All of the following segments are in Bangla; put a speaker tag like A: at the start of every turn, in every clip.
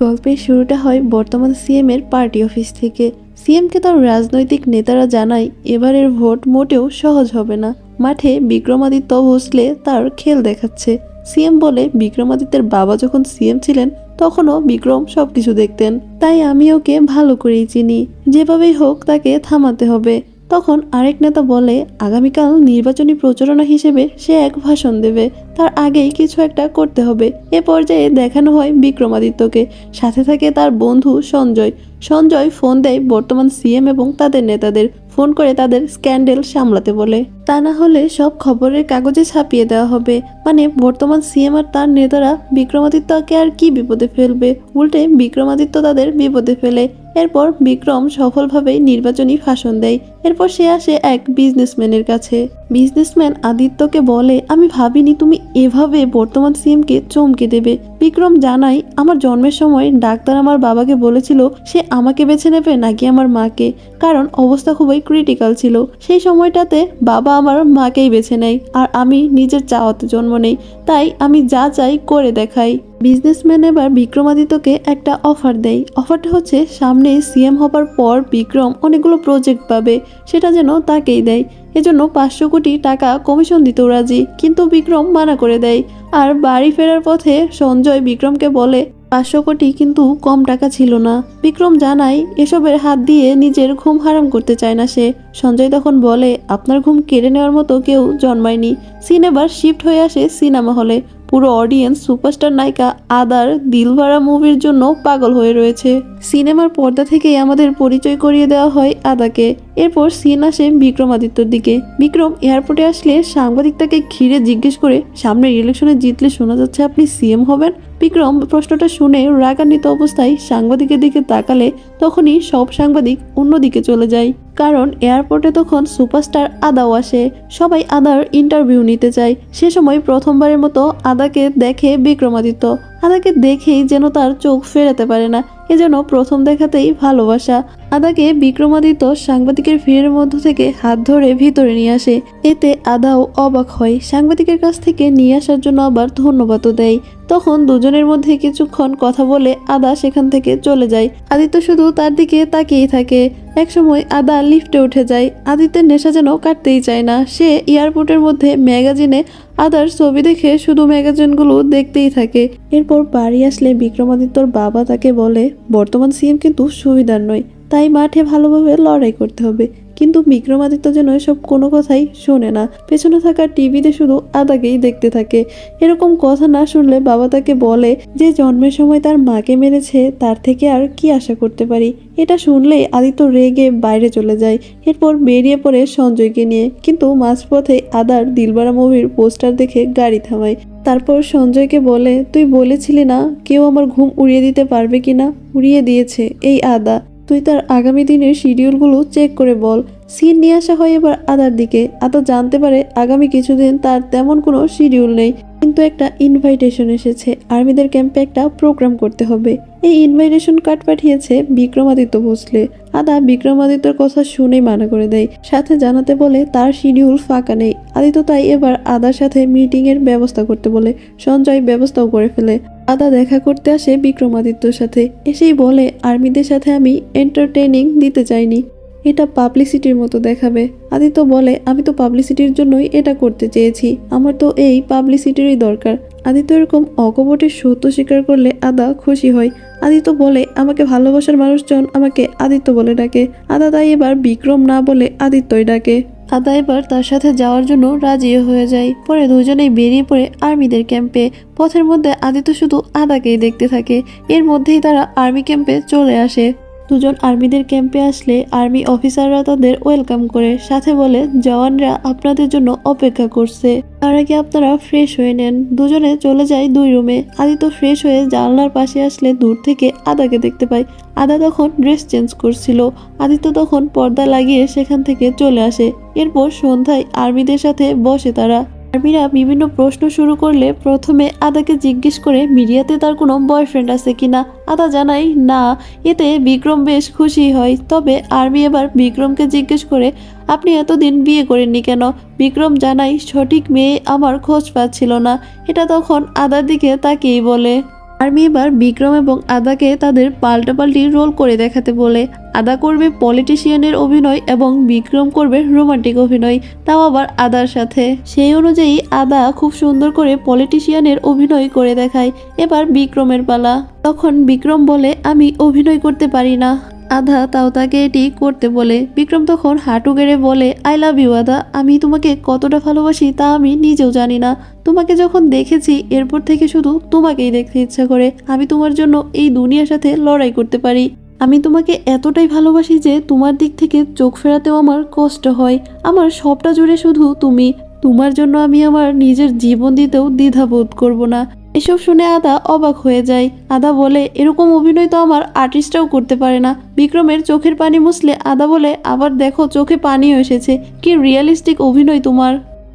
A: গল্পের শুরুটা হয় বর্তমান সিএম এর পার্টি অফিস থেকে। সিএমকে তার রাজনৈতিক নেতারা জানায় এবারের ভোট মোটেও সহজ হবে না। মাঠে বিক্রমাদিত্য ভোসলে তার খেল দেখাচ্ছে। সিএম বলে, বিক্রমাদিত্যের বাবা যখন সিএম ছিলেন তখনও বিক্রম সবকিছু দেখতেন, তাই আমি ওকে ভালো করেই চিনি, যেভাবেই হোক তাকে থামাতে হবে। তখন আরেক নেতা বলে, আগামীকাল নির্বাচনী প্রচারণা হিসেবে সে এক ভাষণ দেবে, তার আগেই কিছু একটা করতে হবে। এ পর্যায়ে দেখানো হয় বিক্রমাদিত্যকে, সাথে থাকে তার বন্ধু সঞ্জয়। সঞ্জয় ফোন দেয় বর্তমান সিএম এবং তাদের নেতাদের, ফোন করে তাদের স্ক্যান্ডেল সামলাতে বলে, তা না হলে সব খবরের কাগজে ছাপিয়ে দেওয়া হবে। মানে বর্তমান সিএম আর তার নেতারা বিক্রমাদিত্যকে আর কি বিপদে ফেলবে, উল্টে বিক্রমাদিত্য তাদের বিপদে ফেলে। এরপর বিক্রম সফলভাবে নির্বাচনী ভাষণ দেয়। এরপর সে আসে এক বিজনেসম্যানের কাছে। বিজনেসম্যান আদিত্যকে বলে, আমি ভাবিনি তুমি এভাবে বর্তমান সিএমকে চমকে দেবে। বিক্রম জানায়, আমার জন্মের সময় ডাক্তার আমার বাবাকে বলেছিল সে আমাকে বেছে নেবে নাকি আমার মাকে, কারণ অবস্থা খুবই ক্রিটিক্যাল ছিল। সেই সময়টাতে বাবা আমার মাকেই বেছে নেয়, আর আমি নিজের চাওয়াতে জন্ম নেই, তাই আমি যা চাই করে দেখাই। বিজনেসম্যান এবার বিক্রমাদিত্যকে একটা অফার দেয়। অফারটা হচ্ছে সামনে সিএম হবার পর বিক্রম অনেকগুলো প্রজেক্ট পাবে, সেটা যেন তাকেই দেয়। এজন্য 500 কোটি টাকা কমিশন দিতেও রাজি, কিন্তু বিক্রম মানা করে দেয়। আর বাড়ি ফেরার পথে সঞ্জয় বিক্রমকে বলে, 500 কোটি কিন্তু কম টাকা ছিল না। বিক্রম জানায় এসবের হাত দিয়ে নিজের ঘুম হারাম করতে চায় না সে। সঞ্জয় তখন বলে, আপনার ঘুম কেড়ে নেওয়ার মতো কেউ জন্মায়নি। সিন এবার শিফট হয়ে আসে সিনেমা হলে। পুরো অডিয়েন্স সুপারস্টার নায়িকা আদার দিলবারা মুভির জন্য পাগল হয়ে রয়েছে। সিনেমার পর্দা থেকেই আমাদের পরিচয় করিয়ে দেওয়া হয় আদাকে। এরপর সিন আসে বিক্রমাদিত্যর দিকে। বিক্রম এয়ারপোর্টে আসলে সাংবাদিক তাকে ঘিরে জিজ্ঞেস করে, সামনের ইলেকশনে জিতলে শোনা যাচ্ছে আপনি সিএম হবেন। বিক্রম প্রশ্নটা শুনে রাগান্বিত অবস্থায় সাংবাদিকের দিকে তাকালে তখনই সব সাংবাদিক অন্যদিকে চলে যায়, কারণ এয়ারপোর্টে তখন সুপারস্টার আদাও আসে। সবাই আদার ইন্টারভিউ নিতে চায়। সে সময় প্রথমবারের মতো আদাকে দেখে বিক্রমাদিত্য। আদাকে দেখেই যেন তার চোখ ফেরাতে পারে না, এজন্য প্রথম দেখাতেই ভালোবাসা। আদাকে বিক্রমাদিত্য সাংবাদিকের ভিড়ের মধ্য থেকে হাত ধরে ভিতরে নিয়ে আসে। এতে আদাও অবাক হয়, সাংবাদিকের কাছ থেকে নিয়ে আসার জন্য আবার ধন্যবাদও দেয়। তখন দুজনের মধ্যে কিছুক্ষণ কথা বলে আদা সেখান থেকে চলে যায়। আদিত্য শুধু তার দিকে তাকিয়েই থাকে। একসময় আদা লিফটে উঠে যায়। আদিত্যের নেশা যেন কাটতেই চায় না। সে এয়ারপোর্টের মধ্যে ম্যাগাজিনে আদার ছবি দেখে শুধু ম্যাগাজিনগুলো দেখতেই থাকে। এরপর বাড়ি আসলে বিক্রমাদিত্যর বাবা তাকে বলে, বর্তমান সিএম কিন্তু সুবিধার নয়, তাই মাঠে ভালোভাবে লড়াই করতে হবে। কিন্তু বিক্রমাদিত্য যেন এসব কোনো কথাই শোনে না, পেছনে থাকা টিভিতে শুধু আদাকেই দেখতে থাকে। এরকম কথা না শুনলে বাবা তাকে বলে যে জন্মের সময় তার মাকে মেরেছে, তার থেকে আর কি আশা করতে পারি। এটা শুনলেই আদিত্য রেগে বাইরে চলে যায়। এরপর বেরিয়ে পড়ে সঞ্জয়কে নিয়ে, কিন্তু মাঝপথে আদার দিলবারা মুভির পোস্টার দেখে গাড়ি থামায়। তারপর সঞ্জয়কে বলে, তুই বলেছিলি না কেউ আমার ঘুম উড়িয়ে দিতে পারবে কিনা, উড়িয়ে দিয়েছে এই আদা। তুই তার আগামী দিনের শিডিউলগুলো চেক করে বল। সিন নিয়ে আসা হয় এবার আদার দিকে। আদা জানতে পারে আগামী কিছুদিন তার তেমন কোনো শিডিউল নেই, কিন্তু একটা ইনভাইটেশন এসেছে, আর্মিদের ক্যাম্পে একটা প্রোগ্রাম করতে হবে। এই ইনভাইটেশন কার্ড পাঠিয়েছে বিক্রমাদিত্য ভোসলে। আদা বিক্রমাদিত্যর কথা শুনেই মানা করে দেয়, সাথে জানাতে বলে তার শিডিউল ফাঁকা নেই। আদিত্য তাই এবার আদার সাথে মিটিং এর ব্যবস্থা করতে বলে। সঞ্জয় ব্যবস্থাও করে ফেলে। আদা দেখা করতে আসে বিক্রমাদিত্যর সাথে, এসেই বলে, আর্মিদের সাথে আমি এন্টারটেইনিং দিতে চাইনি, এটা পাবলিসিটির মতো দেখাবে। আদিত্য বলে, আমি তো পাবলিসিটির জন্যই এটা করতে চেয়েছি, আমার তো এই পাবলিসিটিরই দরকার। আদিত্য এরকম অকপটে সত্য স্বীকার করলে আদা খুশি হয়। আদিত্য বলে, আমাকে ভালোবাসার মানুষজন আমাকে আদিত্য বলে ডাকে। আদা তাই এবার বিক্রম না বলে আদিত্যই ডাকে। আদা এবার তার সাথে যাওয়ার জন্য রাজিও হয়ে যায়। পরে দুজনেই বেরিয়ে পড়ে আর্মিদের ক্যাম্পে। পথের মধ্যে আদিত্য শুধু আদাকেই দেখতে থাকে। এর মধ্যেই তারা আর্মি ক্যাম্পে চলে আসে। দুজন আর্মিদের ক্যাম্পে আসলে আর্মি অফিসাররা তাদের ওয়েলকাম করে, সাথে বলে, জওয়ানরা আপনাদের জন্য অপেক্ষা করছে, তার আগে আপনারা ফ্রেশ হয়ে নেন। দুজনে চলে যায় 2 রুমে। আদিত্য ফ্রেশ হয়ে জানলার পাশে আসলে দূর থেকে আদাকে দেখতে পায়। আদা তখন ড্রেস চেঞ্জ করছিল। আদিত্য তখন পর্দা লাগিয়ে সেখান থেকে চলে আসে। এরপর সন্ধ্যায় আর্মিদের সাথে বসে তারা। আর্মিরা বিভিন্ন প্রশ্ন শুরু করলে প্রথমে আদাকে জিজ্ঞেস করে মিডিয়াতে তার কোনো বয়ফ্রেন্ড আছে কিনা। আদা জানায় না। এতে বিক্রম বেশ খুশি হয়। তবে আর্মি এবার বিক্রমকে জিজ্ঞেস করে, আপনি এতদিন বিয়ে করেননি কেন? বিক্রম জানায়, সঠিক মেয়ে আমার খোঁজ পাচ্ছিল না। এটা তখন আদার দিকে তাকিয়েই বলে। আর্মি এবার বিক্রম এবং আদাকে তাদের পাল্টাপাল্টি রোল করে দেখাতে বলে। আদা করবে পলিটিশিয়ানের অভিনয় এবং বিক্রম করবে রোমান্টিক অভিনয়, তাও আবার আদার সাথে। সেই অনুযায়ী আদা খুব সুন্দর করে পলিটিশিয়ানের অভিনয় করে দেখায়। এবার বিক্রমের পালা। তখন বিক্রম বলে, আমি অভিনয় করতে পারি না। আধা তাও তাকে এটি করতে বলে। বিক্রম তখন হাঁটু গেড়ে বলে, আই লাভ ইউ আদা, আমি তোমাকে কতটা ভালোবাসি তা আমি নিজেও জানি না। তোমাকে যখন দেখেছি এরপর থেকে শুধু তোমাকেই দেখতে ইচ্ছা করে। আমি তোমার জন্য এই দুনিয়ার সাথে লড়াই করতে পারি। আমি তোমাকে এতটাই ভালোবাসি যে তোমার দিক থেকে চোখ ফেরাতেও আমার কষ্ট হয়। আমার সবটা জুড়ে শুধু তুমি। তোমার জন্য আমি আমার নিজের জীবন দিতেও দ্বিধাবোধ করব না। এসব শুনে আদা অবাক হয়ে যায়। আদা বলে, এরকম অভিনয় তো আমার আর্টিস্টরাও করতে পারে না। বিক্রমের চোখের পানি মুছলে আদা বলে, আবার দেখো চোখে পানিও এসেছে, কি রিয়েলিস্টিক অভিনয় তোমার।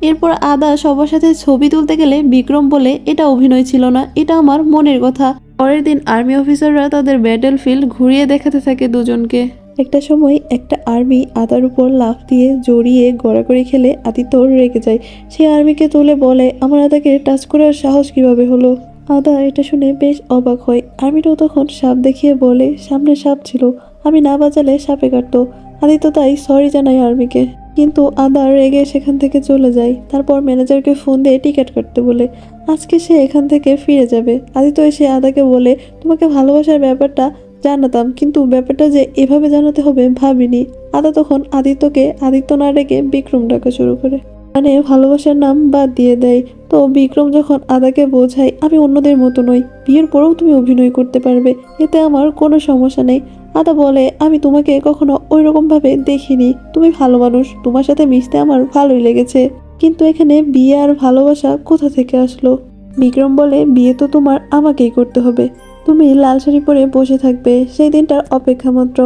A: এরপর আদা সবার সাথে ছবি তুলতে গেলে বিক্রম বলে, এটা অভিনয় ছিল না, এটা আমার মনের কথা। পরের দিন আর্মি অফিসাররা তাদের ব্যাটেল ফিল্ড ঘুরিয়ে দেখাতে থাকে দুজনকে। একটা সময় একটা আর্মি আদার উপর লাফ দিয়ে জড়িয়ে গড়াগড়ি খেলে আদিত্য রেগে যায়। সে আর্মিকে তুলে বলে, আমার আদাকে টাচ করার সাহস কিভাবে হলো। আদা এটা শুনে বেশ অবাক হয়। আর্মিটাও তখন সাপ দেখিয়ে বলে, সামনে সাপ ছিল, আমি না বাজালে সাপে কাটতো। আদিত্য তাই সরি জানায় আর্মিকে। কিন্তু আদা রেগে সেখান থেকে চলে যায়। তারপর ম্যানেজারকে ফোন দিয়ে টিকিট কাটতে বলে। আজকে সে এখান থেকে ফিরে যাবে। আদিত্য এসে আদাকে বলে, তোমাকে ভালোবাসার ব্যাপারটা জানাতাম, কিন্তু ব্যাপারটা যে এভাবে জানাতে হবে ভাবিনি। আদা তখন আদিত্যকে আদিত্য না ডেকে বিক্রম ডাকা শুরু করে, মানে ভালোবাসার নাম বাদ দিয়ে দেয়। তো বিক্রম যখন আদাকে বোঝায়, আমি অন্যদের মতো নই, বিয়ের পরেও তুমি অভিনয় করতে পারবে, এতে আমার কোনো সমস্যা নেই। আদা বলে, আমি তোমাকে কখনো ওই রকম ভাবে দেখিনি, তুমি ভালো মানুষ, তোমার সাথে মিশতে আমার ভালোই লেগেছে, কিন্তু এখানে বিয়ে আর ভালোবাসা কোথা থেকে আসলো। বিক্রম বলে, বিয়ে তো তোমার আমাকেই করতে হবে, তুমি লাল শাড়ি পরে বসে থাকবে, সেই দিনটার অপেক্ষা মাত্র।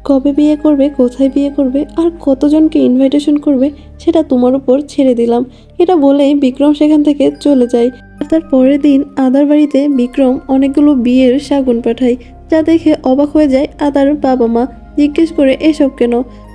A: কবে বিয়ে করবে, কোথায় বিয়ে করবে, আর কতজনকে ইনভাইটেশন করবে সেটা তোমার উপর ছেড়ে দিলাম। এটা বলেই বিক্রম সেখান থেকে চলে যায়। আর তার পরের দিন আদার বাড়িতে বিক্রম অনেকগুলো বিয়ের শাগুন পাঠায়, যা দেখে অবাক হয়ে যায় আদার বাবা মা। জিজ্ঞেস করে, এসব কেন?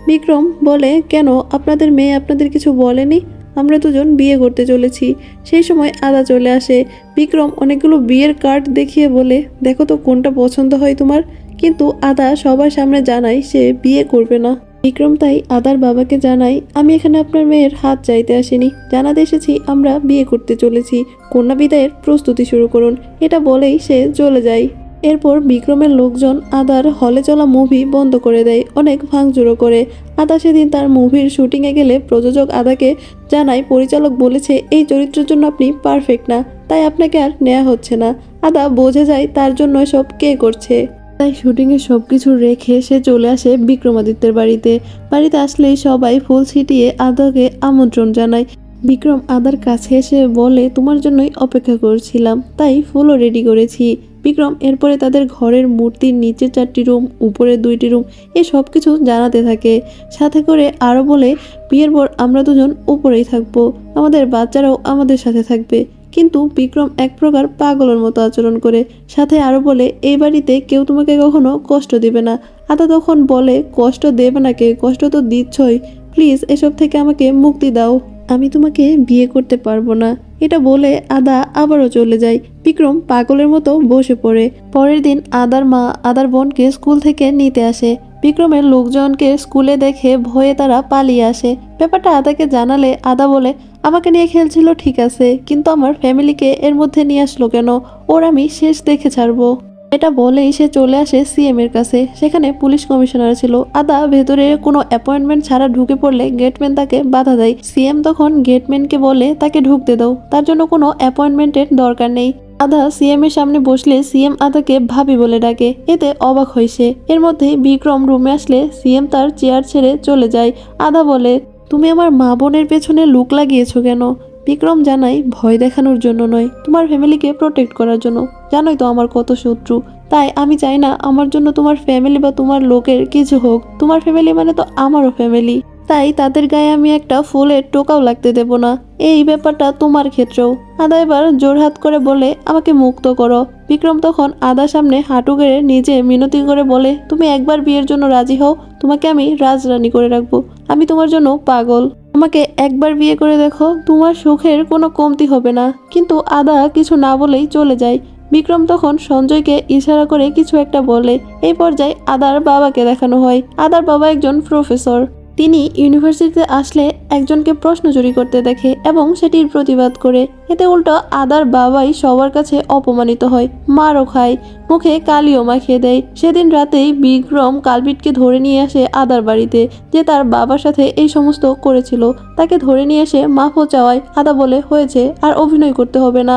A: বিক্রম বলে, কেন, আপনাদের মেয়ে আপনাদের কিছু বলেনি? আমরা দুজন বিয়ে করতে চলেছি। সেই সময় আদা চলে আসে। বিক্রম অনেকগুলো বিয়ের কার্ড দেখিয়ে বলে, দেখো তো কোনটা পছন্দ হয় তোমার। কিন্তু আদা সবার সামনে জানায় সে বিয়ে করবে না। বিক্রম তাই আদার বাবাকে জানায়, আমি এখানে আপনার মেয়ের হাত চাইতে আসিনি, জানাতে এসেছি আমরা বিয়ে করতে চলেছি, কন্যা বিদায়ের প্রস্তুতি শুরু করুন। এটা বলেই সে চলে যায়। এরপর বিক্রমের লোকজন আদার হলে চলা মুভি বন্ধ করে দেয়, অনেক ভাঙচুরও করে। আদা সেদিন তার মুভির শুটিংয়ে গেলে প্রযোজক আদাকে জানায়, পরিচালক বলেছে এই চরিত্রের জন্য আপনি পারফেক্ট না, তাই আপনাকে আর নেওয়া হচ্ছে না। আদা বোঝে যায় তার জন্য এসব কে করছে। তাই শুটিংয়ে সবকিছু রেখে সে চলে আসে বিক্রমাদিত্যের বাড়িতে। বাড়িতে আসলেই সবাই ফুল ছিটিয়ে আদাকে আমন্ত্রণ জানায়। বিক্রম আদার কাছে এসে বলে, তোমার জন্যই অপেক্ষা করছিলাম, তাই ফুলও রেডি করেছি। বিক্রম এরপরে তাদের ঘরের মূর্তির নিচে 4টি রুম, উপরে 2টি রুম, এ সব কিছু জানাতে থাকে। সাথে করে আরও বলে, বিয়ের পর আমরা দুজন উপরেই থাকবো, আমাদের বাচ্চারাও আমাদের সাথে থাকবে। কিন্তু বিক্রম এক প্রকার পাগলের মতো আচরণ করে। সাথে আরও বলে, এই বাড়িতে কেউ তোমাকে কখনো কষ্ট দিবে না। আদা তখন বলে, কষ্ট দেবে না কে, কষ্ট তো দিচ্ছই, প্লিজ এসব থেকে আমাকে মুক্তি দাও, আমি তোমাকে বিয়ে করতে পারবো না। এটা বলে আদা আবারও চলে যায়। বিক্রম পাগলের মতো বসে পড়ে। পরের দিন আদার মা আদার বোনকে স্কুল থেকে নিতে আসে। বিক্রমের লোকজনকে স্কুলে দেখে ভয়ে তারা পালিয়ে আসে। ব্যাপারটা আদাকে জানালে আদা বলে, আমাকে নিয়ে খেলছিল ঠিক আছে, কিন্তু আমার ফ্যামিলিকে এর মধ্যে নিয়ে আসলো কেন, ওর আমি শেষ দেখে ছাড়বো। এটা বলেই সে চলে আসে সিএম এর কাছে। সেখানে পুলিশ কমিশনার ছিল। আদা ভেতরে কোনো অ্যাপয়েন্টমেন্ট ছাড়া ঢুকে পড়লে গেটম্যান তাকে বাধা দেয়। সিএম তখন গেটম্যানকে বলে তাকে ঢুকতে দাও, তার জন্য কোনো অ্যাপয়েন্টমেন্টের দরকার নেই। আদা সিএম এর সামনে বসলে সিএম আদাকে ভাবি বলে ডাকে, এতে অবাক হয়েছে। এর মধ্যে বিক্রম রুমে আসলে সিএম তার চেয়ার ছেড়ে চলে যায়। আদা বলে, তুমি আমার মা বোনের পেছনে লুক লাগিয়েছো কেন? বিক্রম জানায়, ভয় দেখানোর জন্য নয়, তোমার ফ্যামিলিকে প্রোটেক্ট করার জন্য। জানোই তো আমার কত শত্রু, তাই আমি চাই না আমার জন্য তোমার ফ্যামিলি বা তোমার লোকের কিছু হোক। তোমার ফ্যামিলি মানে তো আমারও ফ্যামিলি, তাই তাদের গায়ে আমি একটা ফুলের টোকাও লাগতে দেব না। এই ব্যাপারটা তোমার ক্ষেত্রেও। আদা এবার জোরহাত করে বলে, আমাকে মুক্ত করো। বিক্রম তখন আদার সামনে হাঁটু গেড়ে নিজে মিনতি করে বলে, তুমি একবার বিয়ের জন্য রাজি হও, তোমাকে আমি রাজরানী করে রাখবো। আমি তোমার জন্য পাগল, আমাকে একবার বিয়ে করে দেখো, তোমার সুখের কোনো কমতি হবে না। কিন্তু আদা কিছু না বলেই চলে যায়। বিক্রম তখন সঞ্জয়কে ইশারা করে কিছু একটা বলে। এই পর্যায়ে আদার বাবাকে দেখানো হয়। আদার বাবা একজন প্রফেসর। তিনি ইউনিভার্সিটিতে আসলে একজনকে প্রশ্ন চুরি করতে দেখে এবং সেটির প্রতিবাদ করে। এতে উল্টো আদার বাবাই সবার কাছে অপমানিত হয়, মারও খায়, মুখে কালিও মাখিয়ে দেয়। সেদিন রাতেই বিক্রম কালপিটকে ধরে নিয়ে আসে আদার বাড়িতে, যে তার বাবার সাথে এই সমস্ত করেছিল। তাকে ধরে নিয়ে এসে মাফও চাওয়ায় আদা বলে, হয়েছে, আর অভিনয় করতে হবে না,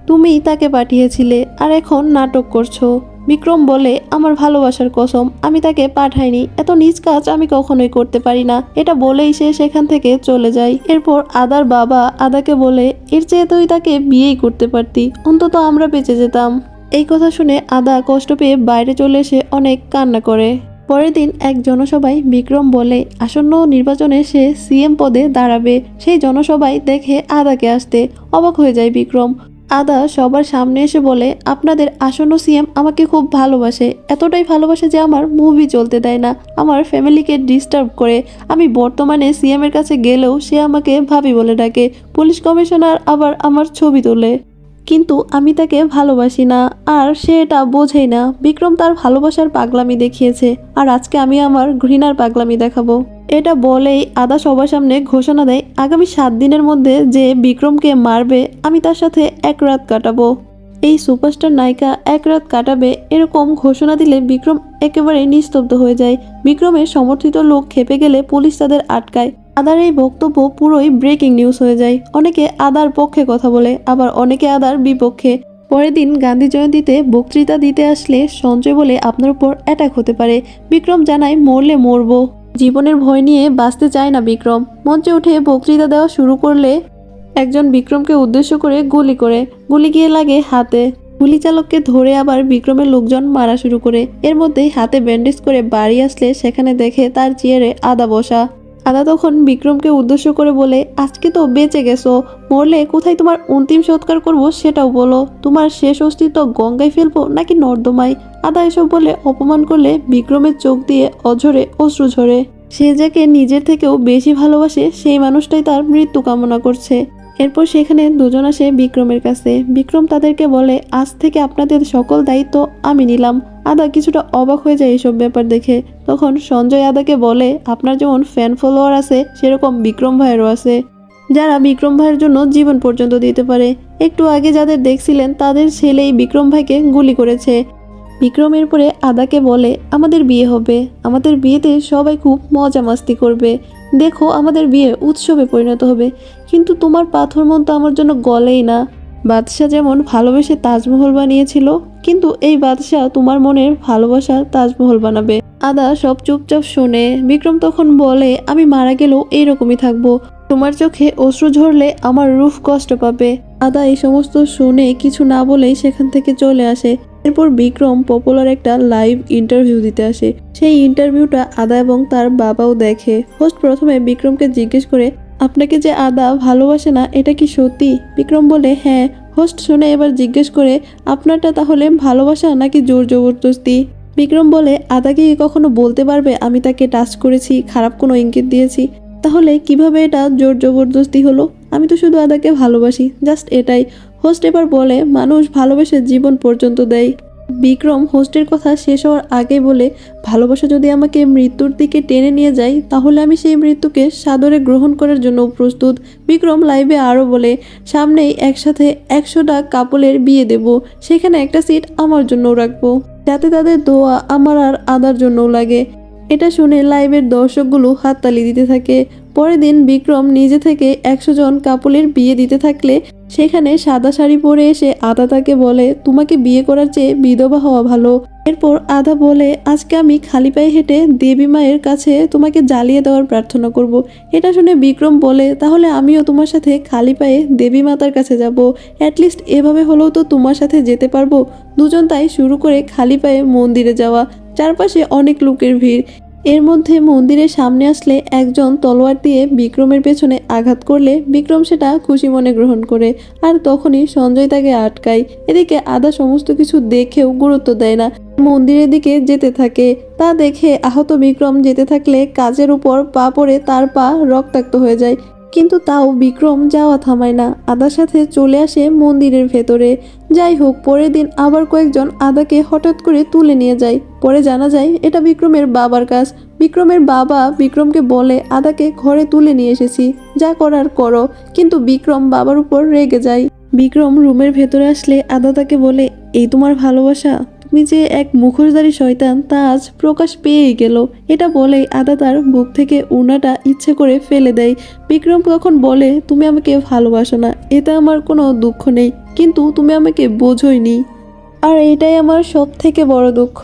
A: তুমি তাকে পাঠিয়েছিলে আর এখন নাটক করছো। বিক্রম বলে, আমার ভালোবাসার কসম, আমি তাকে পাঠাইনি, এত নিজ কাজ আমি কখনোই করতে পারি না। এটা বলেই সে সেখান থেকে চলে যায়। এরপর আদার বাবা আদাকে বলে, এর চেয়ে তুই তাকে বিয়েই করতে পারতি, অন্তত আমরা বেঁচে যেতাম। এই কথা শুনে আদা কষ্ট পেয়ে বাইরে চলে এসে অনেক কান্না করে। পরের দিন এক জনসভায় বিক্রম বলে আসন্ন নির্বাচনে সে সিএম পদে দাঁড়াবে। সেই জনসভায় দেখে আদাকে আসতে অবাক হয়ে যায় বিক্রম। আদা সবার সামনে এসে বলে, আপনাদের আসন্ন সিএম আমাকে খুব ভালোবাসে, এতটাই ভালোবাসে যে আমার মুভি চলতে দেয় না, আমার ফ্যামিলিকে ডিস্টার্ব করে। আমি বর্তমানে সিএম এর কাছে গেলেও সে আমাকে ভাবি বলে ডাকে, পুলিশ কমিশনার আবার আমার ছবি তোলে, কিন্তু আমি তাকে ভালোবাসি না, আর সে এটা বোঝেই না। বিক্রম তার ভালোবাসার পাগলামি দেখিয়েছে, আর আজকে আমি আমার ঘৃণার পাগলামি দেখাবো। এটা বলেই আদা সবার সামনে ঘোষণা দেয়, আগামী 7 দিনের মধ্যে যে বিক্রমকে মারবে আমি তার সাথে এক রাত কাটাবো। এই সুপারস্টার নায়িকা এক রাত কাটাবে, এরকম ঘোষণা দিলে বিক্রম একেবারে নিস্তব্ধ হয়ে যায়। বিক্রমের সমর্থিত লোক খেপে গেলে পুলিশ তাদের আটকায়। আদার এই বক্তব্য পুরোই ব্রেকিং নিউজ হয়ে যায়। অনেকে আদার পক্ষে কথা বলে, আবার অনেকে আদার বিপক্ষে। পরের দিন গান্ধী জয়ন্তীতে বক্তৃতা দিতে আসলে সঞ্জয় বলে, আপনার উপর অ্যাটাক হতে পারে। বিক্রম জানায়, মরলে মরবো, জীবনের ভয় নিয়ে বাঁচতে চায় না বিক্রম। মঞ্চে উঠে বক্তৃতা দেওয়া শুরু করলে একজন বিক্রমকে উদ্দেশ্য করে গুলি গিয়ে লাগে হাতে। গুলি চালককে ধরে আবার বিক্রমের লোকজন মারা শুরু করে। এর মধ্যেই হাতে ব্যান্ডেজ করে বাড়ি আসলে সেখানে দেখে তার চেয়ারে আদা বসা। আদা তখন বিক্রমকে উদ্দেশ্য করে বলে, আজকে তো বেঁচে গেছো, মরলে কোথায় তোমার অন্তিম সৎকার করব সেটাও বলো, তোমার শেষ অস্তিত্ব গঙ্গায় ফেলবো নাকি নর্দমায়। আদা এসব বলে অপমান করলে বিক্রমের চোখ দিয়ে অঝরে অশ্রু ঝরে। সে যাকে নিজের থেকেও বেশি ভালোবাসে সেই মানুষটাই তার মৃত্যু কামনা করছে। এরপর সেখানে দুজন আসে বিক্রমের কাছে। বিক্রম তাদেরকে বলে, আজ থেকে আপনাদের সকল দায়িত্ব আমি নিলাম। আদা কিছুটা অবাক হয়ে যায় এসব ব্যাপার দেখে। তখন সঞ্জয় আদাকে বলে, আপনার যেমন ফ্যান ফলোয়ার আছে সেরকম বিক্রম ভাইয়েরও আছে, যারা বিক্রম ভাইয়ের জন্য জীবন পর্যন্ত দিতে পারে। একটু আগে যাদের দেখছিলেন তাদের ছেলেই বিক্রম ভাইকে গুলি করেছে। বিক্রমের পরে আদাকে বলে, আমাদের বিয়ে হবে, আমাদের বিয়েতে সবাই খুব মজা মাস্তি করবে, দেখো আমাদের বিয়ে উৎসবে পরিণত হবে। কিন্তু তোমার পাথর মন তো আমার জন্য গলেই না। বাদশাহ যেমন ভালোবেসে তাজমহল বানিয়েছিল, কিন্তু এই বাদশাহ তোমার মনের ভালোবাসা তাজমহল বানাবে। আদা সব চুপচাপ শোনে। বিক্রম তখন বলে, আমি মারা গেলেও এইরকমই থাকবো, তোমার চোখে অশ্রু ঝরলে আমার রূহ কষ্ট পাবে। আদা এই সমস্ত শুনে কিছু না বলেই সেখান থেকে চলে আসে। এরপর বিক্রম পপুলার একটা লাইভ ইন্টারভিউ দিতে আসে। সেই ইন্টারভিউটা আদা এবং তার বাবাও দেখে। হোস্ট প্রথমে বিক্রমকে জিজ্ঞেস করে, আপনাকে যে আদা ভালোবাসে না এটা কি সত্যি? বিক্রম বলে, হ্যাঁ। হোস্ট শুনে এবার জিজ্ঞেস করে, আপনারটা তাহলে ভালোবাসা নাকি জোর জবরদস্তি? বিক্রম বলে, আদা কি কখনো বলতে পারবে আমি তাকে টাচ করেছি, খারাপ কোনো ইঙ্গিত দিয়েছি? তাহলে কিভাবে এটা জোর জবরদস্তি হলো? আমি তো শুধু আদাকে ভালোবাসি, জাস্ট এটাই। হোস্ট এবার বলে, মানুষ ভালোবেসে জীবন পর্যন্ত দেয়। বিক্রম হোস্টের কথা শেষ হওয়ার আগে বলে, ভালোবাসা যদি আমাকে মৃত্যুর দিকে টেনে নিয়ে যায় তাহলে আমি সেই মৃত্যুকে সাদরে গ্রহণ করার জন্য প্রস্তুত। বিক্রম লাইভে আরও বলে, সামনেই একসাথে 100টা কাপলের বিয়ে দেব, সেখানে একটা সিট আমার জন্যও রাখবো, যাতে তাদের দোয়া আমার আর আদার জন্যও লাগে। এটা শুনে লাইভের দর্শকগুলো হাততালি দিতে থাকে। পরের দিন বিক্রম নিজে থেকে 100 জন কাপলের বিয়ে দিতে থাকলে সেখানে সাদা শাড়ি পরে এসে আদা তাকে বলে, তোমাকে বিয়ে করার চেয়ে বিধবা হওয়া ভালো। এরপর আদা বলে, আজকে আমি খালি পায়ে হেঁটে দেবী মায়ের কাছে তোমাকে জ্বালিয়ে দেওয়ার প্রার্থনা করব। এটা শুনে বিক্রম বলে, তাহলে আমিও তোমার সাথে খালি পায়ে দেবী মাতার কাছে যাব, অ্যাটলিস্ট এভাবে হলেও তো তোমার সাথে যেতে পারবো। দুজন তাই শুরু করে খালি পায়ে মন্দিরে যাওয়া। চারপাশে অনেক লোকের ভিড়। এর মধ্যে মন্দিরের সামনে আসলে একজন তলোয়ার দিয়ে বিক্রমের পেছনে আঘাত করলে বিক্রম সেটা খুশি মনে গ্রহণ করে, আর তখনই সঞ্জয় তাকে আটকায়। এদিকে আদা সমস্ত কিছু দেখেও গুরুত্ব দেয় না, মন্দিরের দিকে যেতে থাকে। তা দেখে আহত বিক্রম যেতে থাকলে কাজের উপর পা পড়ে তার পা রক্তাক্ত হয়ে যায়। কিন্তু তাও বিক্রম যাওয়া থামায় না, আদার সাথে চলে আসে মন্দিরের ভেতরে। যাই হোক, পরের দিন আবার কয়েকজন আদাকে হঠাৎ করে তুলে নিয়ে যায়। পরে জানা যায় এটা বিক্রমের বাবার কাজ। বিক্রমের বাবা বিক্রমকে বলে আদাকে ঘরে তুলে নিয়ে এসেছি, যা করার করো। কিন্তু বিক্রম বাবার উপর রেগে যায়। বিক্রম রুমের ভেতরে আসলে আদা তাকে বলে, এই তোমার ভালোবাসা? তুমি যে এক মুখোশধারী শয়তান তা আজ প্রকাশ পেয়েই গেল। এটা বলেই আদা তার বুক থেকে উনাটা ইচ্ছে করে ফেলে দেয়। বিক্রম তখন বলে, তুমি আমাকে ভালোবাসো না, এতে আমার কোনো দুঃখ নেই, কিন্তু তুমি আমাকে বোঝোইনি, আর এটাই আমার সব থেকে বড় দুঃখ।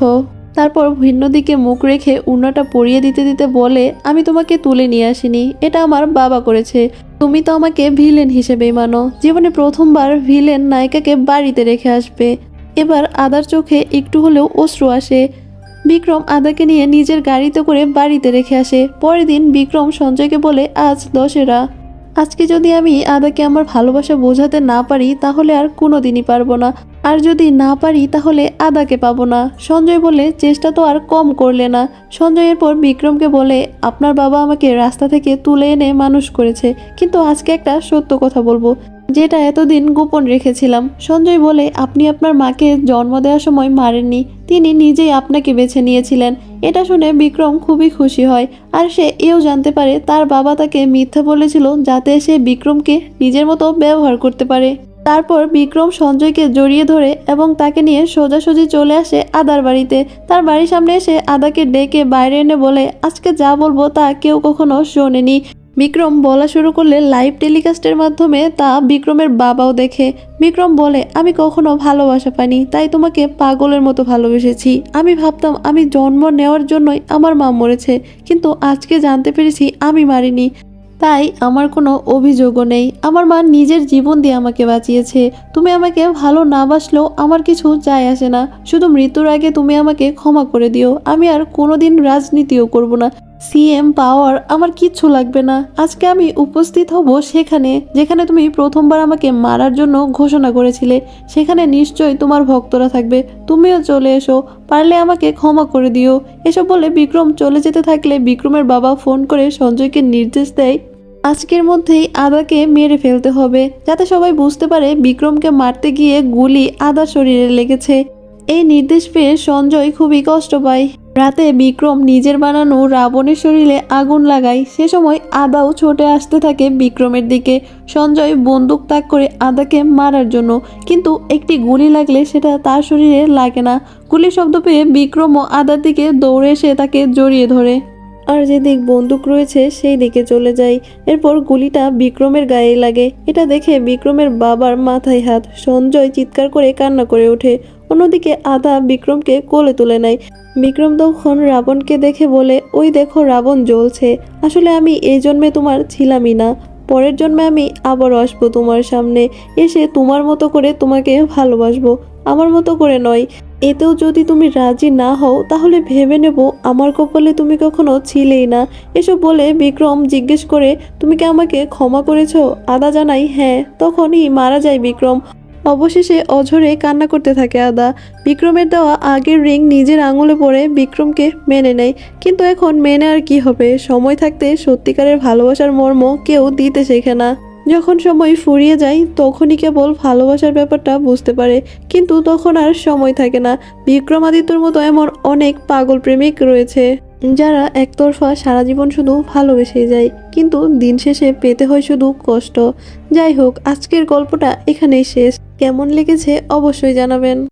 A: তারপর ভিন্ন দিকে মুখ রেখে উনাটা পরিয়ে দিতে দিতে বলে, আমি তোমাকে তুলে নিয়ে আসিনি, এটা আমার বাবা করেছে। তুমি তো আমাকে ভিলেন হিসেবেই মানো, জীবনে প্রথমবার ভিলেন নায়িকাকে বাড়িতে রেখে আসবে। এবার আদার চোখে একটু হলেও অশ্রু আসে। বিক্রম আদাকে নিয়ে নিজের গাড়িতে করে বাড়িতে রেখে আসে। পরের দিন বিক্রম সঞ্জয়কে বলে, আজ দশেরা, আজকে যদি আমি আদাকে আমার ভালোবাসা বোঝাতে না পারি তাহলে আর কোনো দিনই পারবো না, আর যদি না পারি তাহলে আদাকে পাবো না। সঞ্জয় বলে, চেষ্টা তো আর কম করলে না। সঞ্জয়ের পর বিক্রমকে বলে, আপনার বাবা আমাকে রাস্তা থেকে তুলে এনে মানুষ করেছে, কিন্তু আজকে একটা সত্য কথা বলবো, যেটা এতদিন গোপন রেখেছিলাম। সঞ্জয় বলে, আপনি আপনার মাকে জন্ম দেওয়ার সময় মারেননি, তিনি নিজেই আপনাকে বেছে নিয়েছিলেন। এটা শুনে বিক্রম খুবই খুশি হয়, আর সে এও জানতে পারে তার বাবা তাকে মিথ্যা বলেছিল যাতে সে বিক্রমকে নিজের মতো ব্যবহার করতে পারে। তারপর বিক্রম সঞ্জয়কে জড়িয়ে ধরে এবং তাকে নিয়ে সোজাসুজি চলে আসে আদার বাড়িতে। তার বাড়ির সামনে এসে আদাকে ডেকে বাইরে এনে বলে, আজকে যা বলবো তা কেউ কখনো শোনেনি। বিক্রম বলা শুরু করলে লাইভ টেলিকাস্টের মাধ্যমে তা বিক্রমের বাবাও দেখে। বিক্রম বলে, আমি কখনো ভালোবাসা পাইনি, তাই তোমাকে পাগলের মতো ভালোবেসেছি। আমি ভাবতাম আমি জন্ম নেওয়ার জন্যই আমার মা মরেছে, কিন্তু আজকে জানতে পেরেছি আমি মারিনি, তাই আমার কোনো অভিযোগও নেই। আমার মা নিজের জীবন দিয়ে আমাকে বাঁচিয়েছে। তুমি আমাকে ভালো না বাসলেও আমার কিছু যায় আসে না, শুধু মৃত্যুর আগে তুমি আমাকে ক্ষমা করে দিও। আমি আর কোনোদিন রাজনীতিও করব না, সিএম পাওয়ার আমার কিচ্ছু লাগবে না। আজকে আমি উপস্থিত হব সেখানে যেখানে তুমি প্রথমবার আমাকে মারার জন্য ঘোষণা করেছিলে, সেখানে নিশ্চয়ই তোমার ভক্তরা থাকবে, তুমিও চলে এসো, পারলে আমাকে ক্ষমা করে দিও। এসব বলে বিক্রম চলে যেতে থাকলে বিক্রমের বাবা ফোন করে সঞ্জয়কে নির্দেশ দেয়, আজকের মধ্যেই আদাকে মেরে ফেলতে হবে, যাতে সবাই বুঝতে পারে বিক্রমকে মারতে গিয়ে গুলি আদার শরীরে লেগেছে। এই নির্দেশ পেয়ে সঞ্জয় খুবই কষ্ট পায়। রাতে বিক্রম নিজের বানানো রাবণের শরীরে আগুন লাগায়। সে সময় আদাও ছুটে আসতে থাকে বিক্রমের দিকে। সঞ্জয় বন্দুক তাক করে আদাকে মারার জন্য, কিন্তু একটি গুলি লাগলে সেটা তার শরীরে লাগে না। গুলির শব্দ পেয়ে বিক্রমও আদার দিকে দৌড়ে এসে তাকে জড়িয়ে ধরে, আর যেদিক বন্দুক রয়েছে সেই দিকে চলে যায়। এরপর গুলিটা বিক্রমের গায়ে লাগে। এটা দেখে বিক্রমের বাবার মাথায় হাত। সঞ্জয় চিৎকার করে কান্না করে ওঠে। অন্যদিকে আদা বিক্রমকে কোলে তুলে নেয়। বিক্রম তখন রাবণকে দেখে বলে, ওই দেখো রাবণ জ্বলছে, আসলে আমি এই জন্মে তোমার ছিলামই না, পরের জন্মে আমি আবারও আসবো তোমার সামনে, এসে তোমার মতো করে তোমাকে ভালোবাসবো, আমার মতো করে নয়। এতেও যদি তুমি রাজি না হও তাহলে ভেবে নেব আমার কপালে তুমি কখনো ছিলেই না। এসব বলে বিক্রম জিজ্ঞেস করে, তুমি কি আমাকে ক্ষমা করেছো? আদা জানাই হ্যাঁ। তখনই মারা যায় বিক্রম। অবশেষে অঝরে কান্না করতে থাকে আদা। বিক্রমের দেওয়া আগের রিং নিজের আঙুলে পড়ে বিক্রমকে মেনে নেয়, কিন্তু এখন মেনে আর কি হবে, সময় থাকতে সত্যিকারের ভালোবাসার মর্ম কেউ দিতে শেখে না। যখন সময় ফুরিয়ে যায় তখনই কেবল ভালোবাসার ব্যাপারটা বুঝতে পারে, কিন্তু তখন আর সময় থাকে না। বিক্রমাদিত্যর মতো এমন অনেক পাগল প্রেমিক রয়েছে যারা একতরফা সারা জীবন শুধু ভালোবেসেই যায়, কিন্তু দিন শেষে পেতে হয় শুধু কষ্ট। যাই হোক, আজকের গল্পটা এখানেই শেষ। কেমন লেগেছে অবশ্যই জানাবেন।